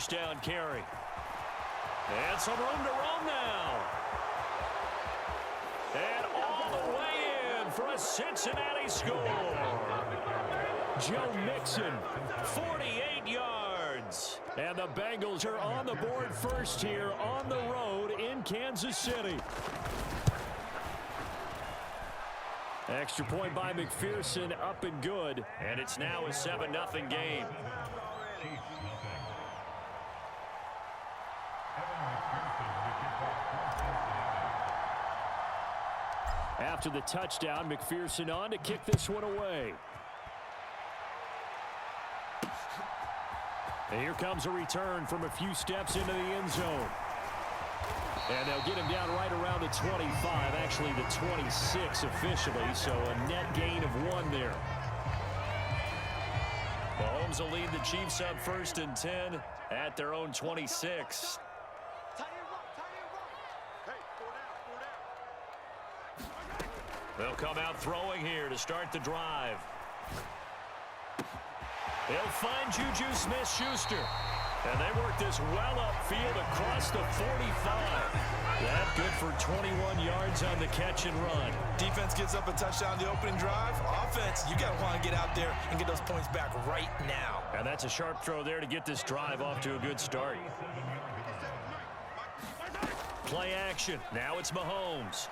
first down carry. And some room to roam now. And all the way in for a Cincinnati score. Joe Mixon, 48 yards. And the Bengals are on the board first here on the road in Kansas City. Extra point by McPherson, up and good. And it's now a 7-0 game. After the touchdown, McPherson on to kick this one away. And here comes a return from a few steps into the end zone. And they'll get him down right around the 25, actually the 26 officially, so a net gain of 1 there. Mahomes will lead the Chiefs up 1st and 10 at their own 26. They'll come out throwing here to start the drive. They'll find Juju Smith-Schuster. And they work this well upfield across the 45. That good for 21 yards on the catch and run. Defense gets up a touchdown the opening drive. Offense, you got to want to get out there and get those points back right now. And that's a sharp throw there to get this drive off to a good start. Play action. Now it's Mahomes.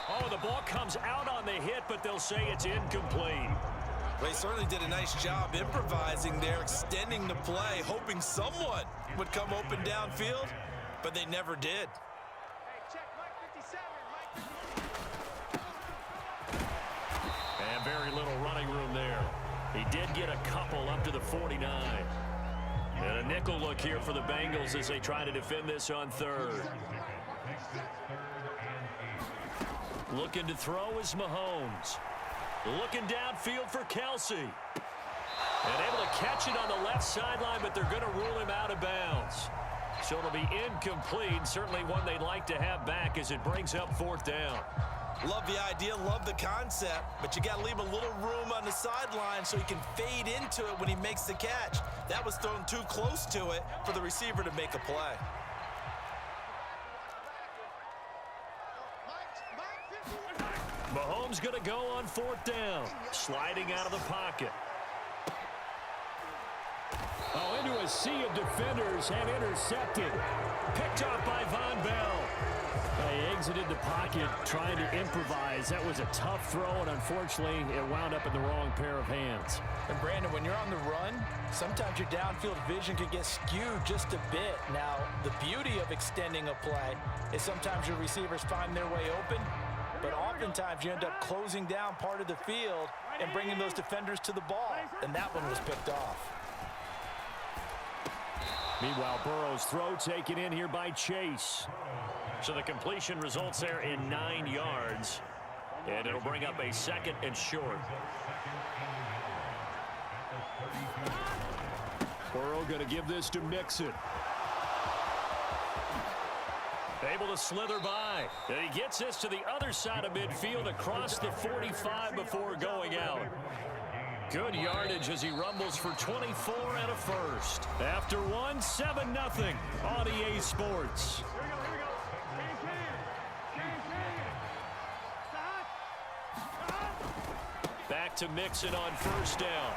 Oh, the ball comes out on the hit, but they'll say it's incomplete. They certainly did a nice job improvising there, extending the play, hoping someone would come open downfield, but they never did. And very little running room there. He did get a couple up to the 49. And a nickel look here for the Bengals as they try to defend this on 3rd. Looking to throw is Mahomes. Looking downfield for Kelsey. And able to catch it on the left sideline, but they're going to rule him out of bounds. So it'll be incomplete. Certainly one they'd like to have back as it brings up 4th down. Love the idea, love the concept, but you got to leave a little room on the sideline so he can fade into it when he makes the catch. That was thrown too close to it for the receiver to make a play. Mahomes going to go on 4th down. Sliding out of the pocket. Oh, into a sea of defenders and intercepted. Picked off by Von Bell. He exited the pocket trying to improvise. That was a tough throw, and unfortunately, it wound up in the wrong pair of hands. And Brandon, when you're on the run, sometimes your downfield vision can get skewed just a bit. Now, the beauty of extending a play is sometimes your receivers find their way open, but oftentimes you end up closing down part of the field and bringing those defenders to the ball, and that one was picked off. Meanwhile, Burrow's throw taken in here by Chase. So the completion results there in 9 yards, and it'll bring up a 2nd and short. Burrow going to give this to Mixon. Able to slither by. And he gets this to the other side of midfield across the 45 before going out. Good yardage as he rumbles for 24 and a first. After 7-0 on EA Sports. Back to Mixon on 1st down.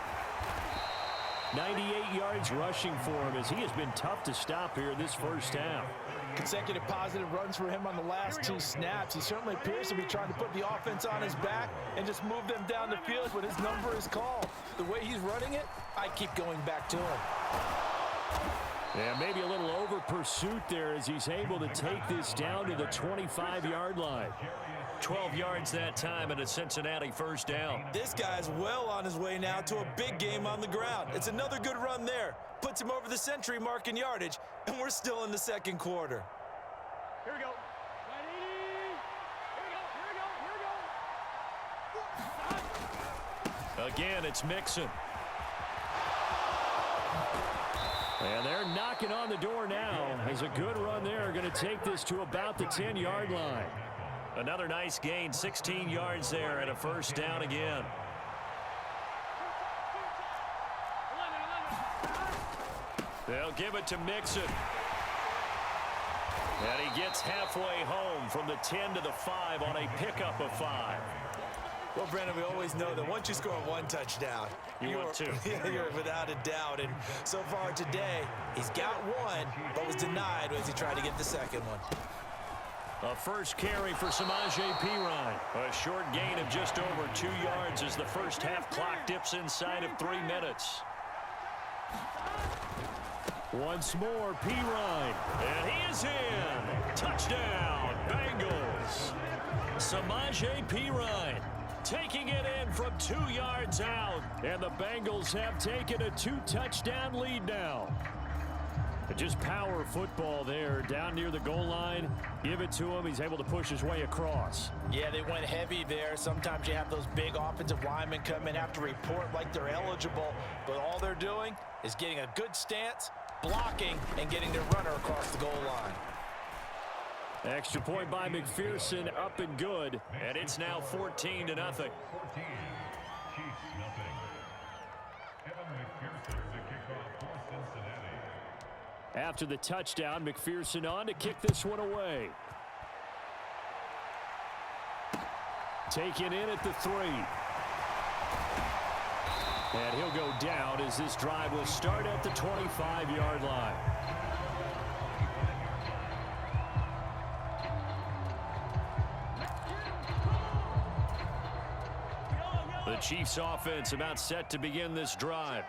98 yards rushing for him as he has been tough to stop here in this 1st half. Consecutive positive runs for him on the last 2 snaps. He certainly appears to be trying to put the offense on his back and just move them down the field when his number is called. The way he's running it, I keep going back to him. Yeah, maybe a little over pursuit there as he's able to take this down to the 25-yard line. 12 yards that time and a Cincinnati 1st down. This guy's well on his way now to a big game on the ground. It's another good run there. Puts him over the century mark in yardage, and we're still in the 2nd quarter. Here we go. Again, it's Mixon. And they're knocking on the door now. As a good run there, going to take this to about the 10-yard line. Another nice gain, 16 yards there and a 1st down again. They'll give it to Mixon. And he gets halfway home from the 10 to the 5 on a pickup of 5. Well, Brandon, we always know that once you score one touchdown, you want two. You're without a doubt. And so far today, he's got one, but was denied as he tried to get the second one. A first carry for Samaje Perine. A short gain of just over 2 yards as the first half clock dips inside of 3 minutes. Once more, Perine. And he is in. Touchdown, Bengals. Samaje Perine taking it in from 2 yards out. And the Bengals have taken a 2-touchdown lead now. Just power football there down near the goal line. Give it to him. He's able to push his way across. Yeah, they went heavy there. Sometimes you have those big offensive linemen come in, have to report like they're eligible. But all they're doing is getting a good stance, blocking, and getting their runner across the goal line. Extra point by McPherson, up and good. And it's now 14-0. After the touchdown, McPherson on to kick this one away. Taken in at the 3. And he'll go down as this drive will start at the 25-yard line. The Chiefs offense about set to begin this drive.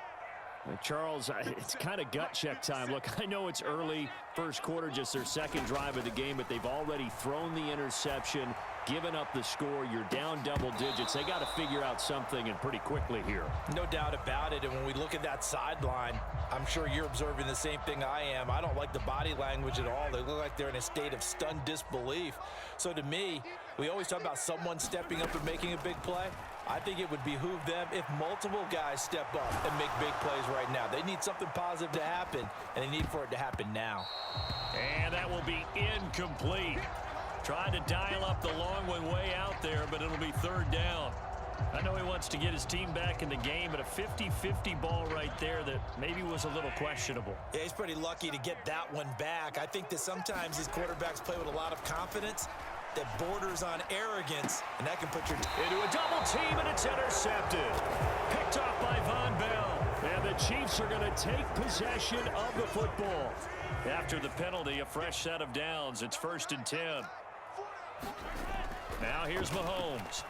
Charles, it's kind of gut check time. Look, I know it's early, first quarter, just their second drive of the game, but they've already thrown the interception, given up the score. You're down double digits. They got to figure out something, and pretty quickly here. No doubt about it. And when we look at that sideline, I'm sure you're observing the same thing I am. I don't like the body language at all. They look like they're in a state of stunned disbelief. So to me, we always talk about someone stepping up and making a big play. I think it would behoove them if multiple guys step up and make big plays right now. They need something positive to happen, and they need for it to happen now. And that will be incomplete. Trying to dial up the long one way out there, but it'll be third down. I know he wants to get his team back in the game, but a 50-50 ball right there that maybe was a little questionable. Yeah, he's pretty lucky to get that one back. I think that sometimes these quarterbacks play with a lot of confidence that borders on arrogance, and that can put your into a double team, and it's intercepted. Picked off by Von Bell. And the Chiefs are going to take possession of the football. After the penalty, a fresh set of downs. It's 1st and 10. Now here's Mahomes.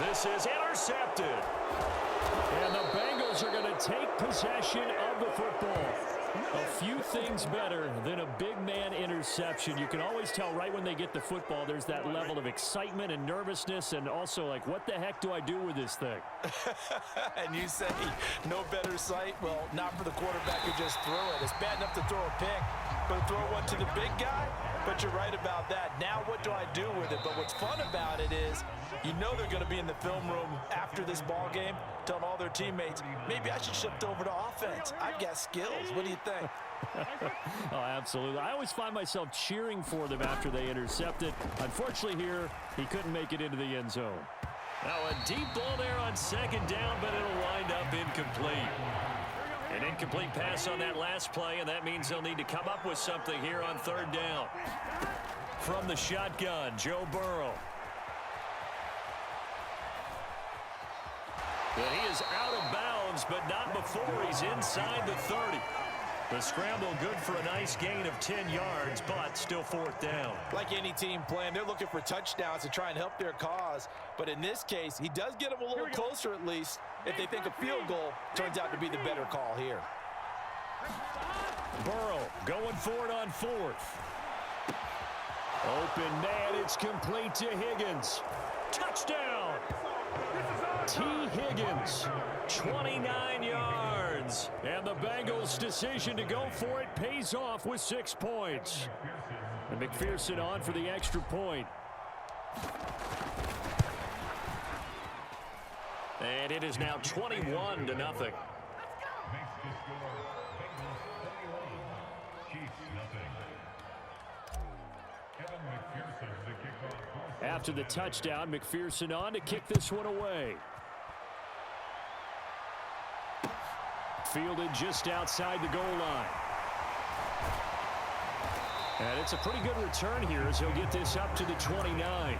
This is intercepted. And the Bengals are going to take possession of the football. A few things better than a big man interception. You can always tell right when they get the football, there's that level of excitement and nervousness, and also like, what the heck do I do with this thing? And you say no better sight? Well, not for the quarterback who just threw it. It's bad enough to throw a pick, but throw one to the big guy? But you're right about that. Now what do I do with it? But what's fun about it is you know they're going to be in the film room after this ball game telling all their teammates, maybe I should shift over to offense. I've got skills. What do you think? Oh, absolutely. I always find myself cheering for them after they intercept it. Unfortunately here, he couldn't make it into the end zone. Now a deep ball there on second down, but it'll wind up incomplete. An incomplete pass on that last play, and that means they'll need to come up with something here on third down. From the shotgun, Joe Burrow. But he is out of bounds, but not before he's inside the 30. The scramble good for a nice gain of 10 yards, but still 4th down. Like any team playing, they're looking for touchdowns to try and help their cause. But in this case, he does get them a little closer at least if they think a field goal turns out to be the better call here. Burrow going for it on 4th. Open man, it's complete to Higgins. Touchdown! T. Higgins, 29 yards. And the Bengals' decision to go for it pays off with 6 points. And McPherson on for the extra point. And it is now 21-0. After the touchdown, McPherson on to kick this one away. fielded just outside the goal line. And it's a pretty good return here as he'll get this up to the 29.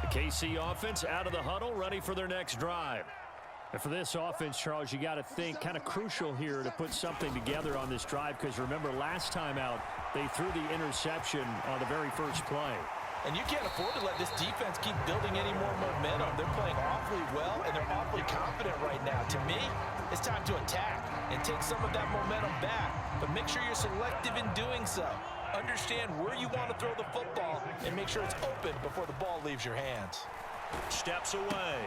The KC offense out of the huddle, ready for their next drive. And for this offense, Charles, you got to think kind of crucial here to put something together on this drive, because remember last time out they threw the interception on the very first play. And you can't afford to let this defense keep building any more momentum. They're playing awfully well, and they're awfully confident right now. To me, it's time to attack and take some of that momentum back, but make sure you're selective in doing so. Understand where you want to throw the football and make sure it's open before the ball leaves your hands. Steps away.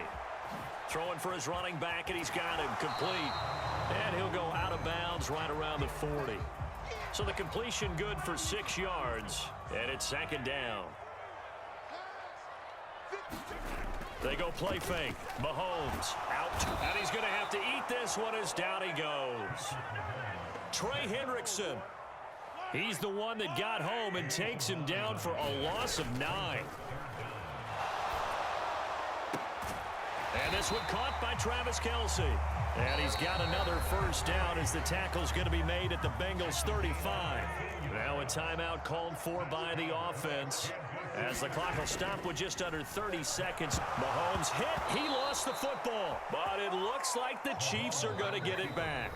Throwing for his running back, and he's got him complete. And he'll go out of bounds right around the 40. So the completion good for 6 yards, and it's second down. They go play fake. Mahomes out, and he's going to have to eat this one as down he goes. Trey Hendrickson. He's the one that got home and takes him down for a loss of 9. And this one caught by Travis Kelce. And he's got another first down as the tackle's going to be made at the Bengals 35. Now a timeout called for by the offense, as the clock will stop with just under 30 seconds. Mahomes hit. He lost the football. But it looks like the Chiefs are going to get it back.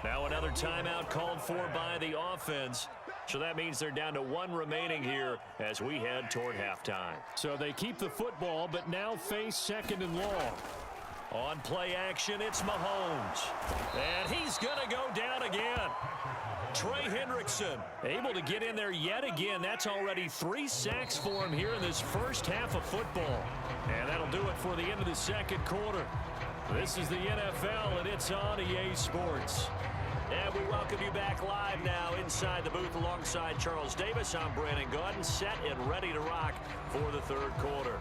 Now another timeout called for by the offense. So that means they're down to 1 remaining here as we head toward halftime. So they keep the football, but now face second and long. On play action, it's Mahomes. And he's going to go down again. Trey Hendrickson able to get in there yet again. That's already 3 sacks for him here in this first half of football. And that'll do it for the end of the second quarter. This is the NFL, and it's on EA Sports. And we welcome you back live now inside the booth alongside Charles Davis. I'm Brandon Gaudin, set and ready to rock for the third quarter.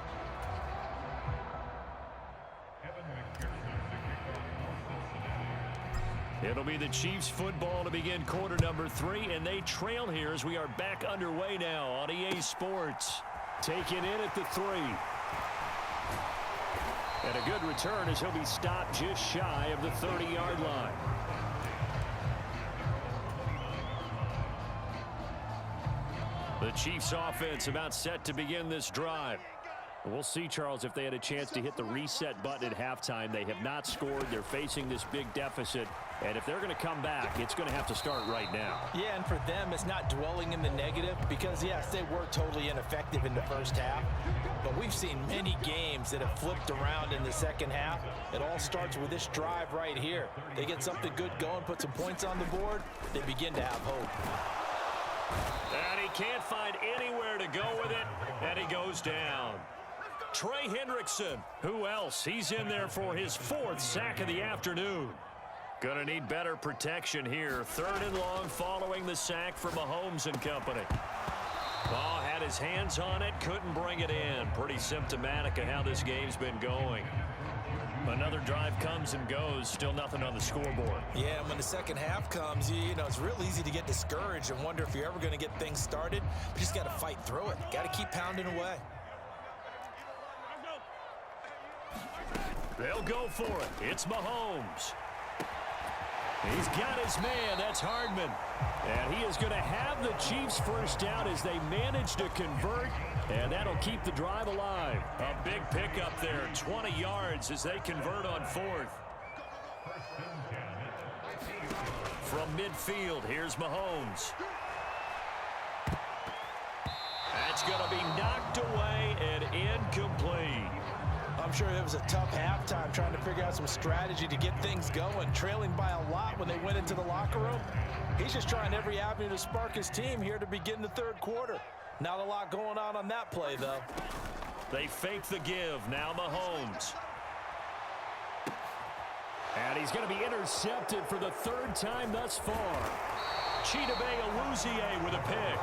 It'll be the Chiefs football to begin quarter number 3, and they trail here as we are back underway now on EA Sports. Taken in at the 3. And a good return as he'll be stopped just shy of the 30-yard line. The Chiefs offense about set to begin this drive. We'll see, Charles, if they had a chance to hit the reset button at halftime. They have not scored. They're facing this big deficit. And if they're going to come back, it's going to have to start right now. Yeah, and for them, it's not dwelling in the negative because, yes, they were totally ineffective in the first half. But we've seen many games that have flipped around in the second half. It all starts with this drive right here. They get something good going, put some points on the board, they begin to have hope. And he can't find anywhere to go with it, and he goes down. Trey Hendrickson, who else? He's in there for his 4th sack of the afternoon. Gonna need better protection here. 3rd and long following the sack for Mahomes and company. Ball had his hands on it, couldn't bring it in. Pretty symptomatic of how this game's been going. Another drive comes and goes, still nothing on the scoreboard. Yeah, and when the second half comes, you know, it's real easy to get discouraged and wonder if you're ever going to get things started. You just got to fight through it. Got to keep pounding away. They'll go for it. It's Mahomes. He's got his man. That's Hardman. And he is going to have the Chiefs first down as they manage to convert. And that'll keep the drive alive. A big pickup there. 20 yards as they convert on 4th. From midfield, here's Mahomes. That's going to be knocked away and incomplete. I'm sure it was a tough halftime trying to figure out some strategy to get things going, trailing by a lot when they went into the locker room. He's just trying every avenue to spark his team here to begin the third quarter. Not a lot going on that play, though. They fake the give. Now Mahomes. And he's going to be intercepted for the 3rd time thus far. Chidobe Awuzie with a pick.